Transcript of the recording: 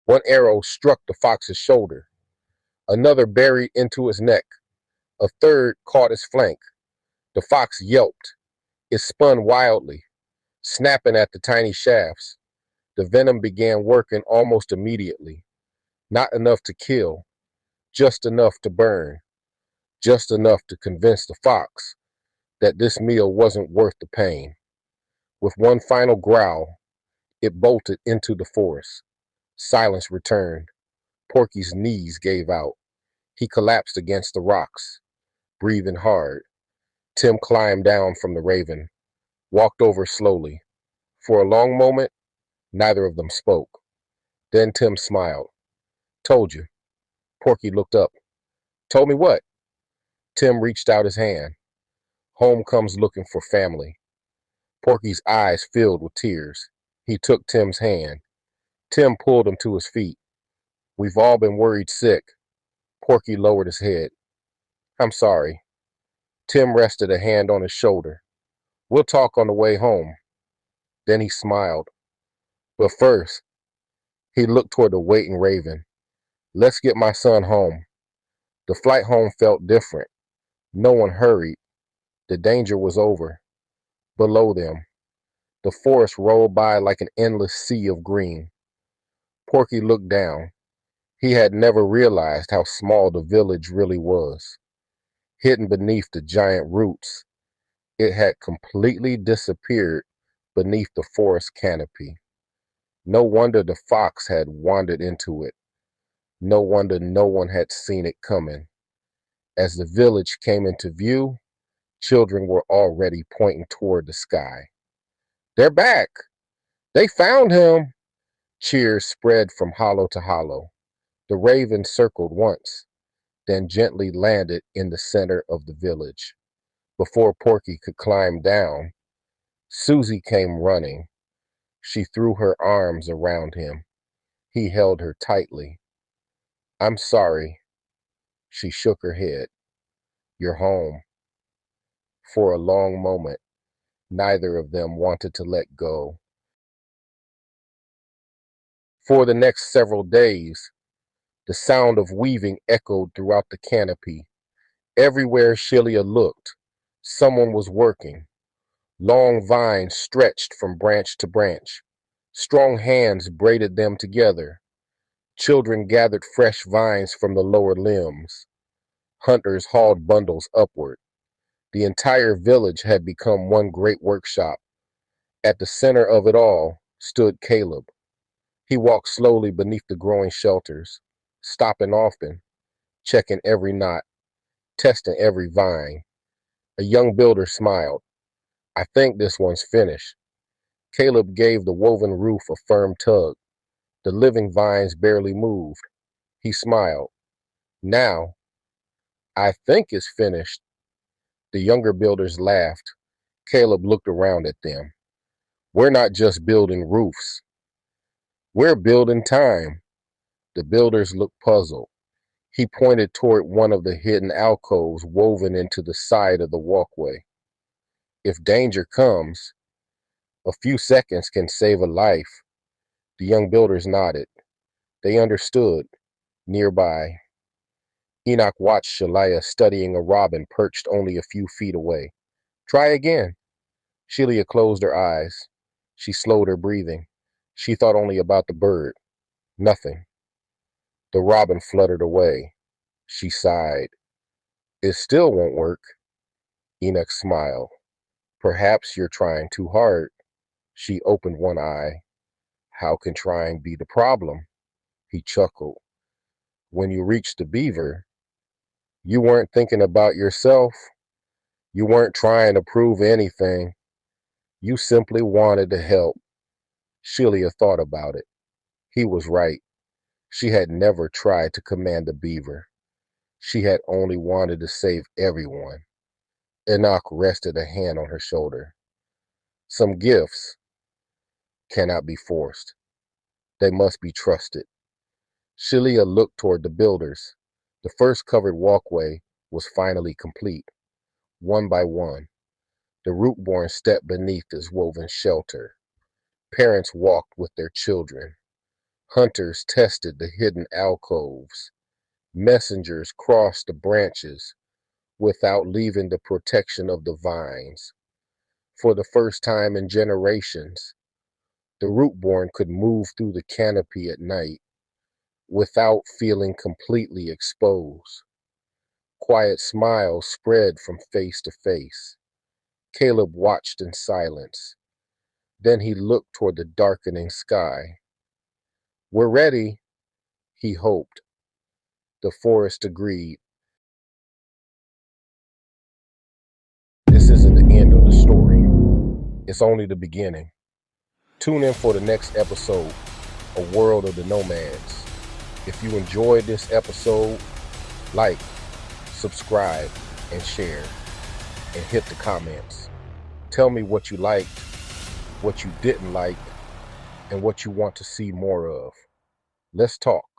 One arrow struck the fox's shoulder. Another buried into his neck. A third caught his flank. The fox yelped. It spun wildly, snapping at the tiny shafts. The venom began working almost immediately. Not enough to kill, just enough to burn, just enough to convince the fox that this meal wasn't worth the pain. With one final growl, it bolted into the forest. Silence returned. Porky's knees gave out. He collapsed against the rocks, breathing hard. Tim climbed down from the raven, walked over slowly. For a long moment, neither of them spoke. Then Tim smiled. Told you. Porky looked up. Told me what? Tim reached out his hand. Home comes looking for family. Porky's eyes filled with tears. He took Tim's hand. Tim pulled him to his feet. We've all been worried sick. Porky lowered his head. I'm sorry. Tim rested a hand on his shoulder. We'll talk on the way home. Then he smiled. But first, he looked toward the waiting raven. Let's get my son home. The flight home felt different. No one hurried. The danger was over. Below them, the forest rolled by like an endless sea of green. Porky looked down. He had never realized how small the village really was. Hidden beneath the giant roots, it had completely disappeared beneath the forest canopy. No wonder the fox had wandered into it. No wonder no one had seen it coming. As the village came into view, children were already pointing toward the sky. They're back! They found him! Cheers spread from hollow to hollow. The raven circled once, then gently landed in the center of the village. Before Porky could climb down, Susie came running. She threw her arms around him. He held her tightly. I'm sorry. She shook her head. You're home. For a long moment, neither of them wanted to let go. For the next several days, the sound of weaving echoed throughout the canopy. Everywhere Shelia looked, someone was working. Long vines stretched from branch to branch. Strong hands braided them together. Children gathered fresh vines from the lower limbs. Hunters hauled bundles upward. The entire village had become one great workshop. At the center of it all stood Caleb. He walked slowly beneath the growing shelters, stopping often, checking every knot, testing every vine. A young builder smiled. I think this one's finished. Caleb gave the woven roof a firm tug. The living vines barely moved. He smiled. Now, I think it's finished. The younger builders laughed. Caleb looked around at them. We're not just building roofs. We're building time. The builders looked puzzled. He pointed toward one of the hidden alcoves woven into the side of the walkway. If danger comes, a few seconds can save a life. The young builders nodded. They understood. Nearby, Enoch watched Shelia studying a robin perched only a few feet away. Try again. Shelia closed her eyes. She slowed her breathing. She thought only about the bird. Nothing. The robin fluttered away. She sighed. It still won't work. Enoch smiled. Perhaps you're trying too hard. She opened one eye. How can trying be the problem? He chuckled. When you reached the beaver, you weren't thinking about yourself. You weren't trying to prove anything. You simply wanted to help. Shelia thought about it. He was right. She had never tried to command the beaver. She had only wanted to save everyone. Enoch rested a hand on her shoulder. Some gifts cannot be forced. They must be trusted. Shelia looked toward the builders. The first covered walkway was finally complete. One by one, the Rootborn stepped beneath its woven shelter. Parents walked with their children. Hunters tested the hidden alcoves. Messengers crossed the branches without leaving the protection of the vines. For the first time in generations, the Rootborn could move through the canopy at night without feeling completely exposed. Quiet smiles spread from face to face. Caleb watched in silence. Then he looked toward the darkening sky. "We're ready," he hoped. The forest agreed. This isn't the end of the story. It's only the beginning. Tune in for the next episode, A World of the Nomads. If you enjoyed this episode, like, subscribe, and share, and hit the comments. Tell me what you liked, what you didn't like, and what you want to see more of. Let's talk.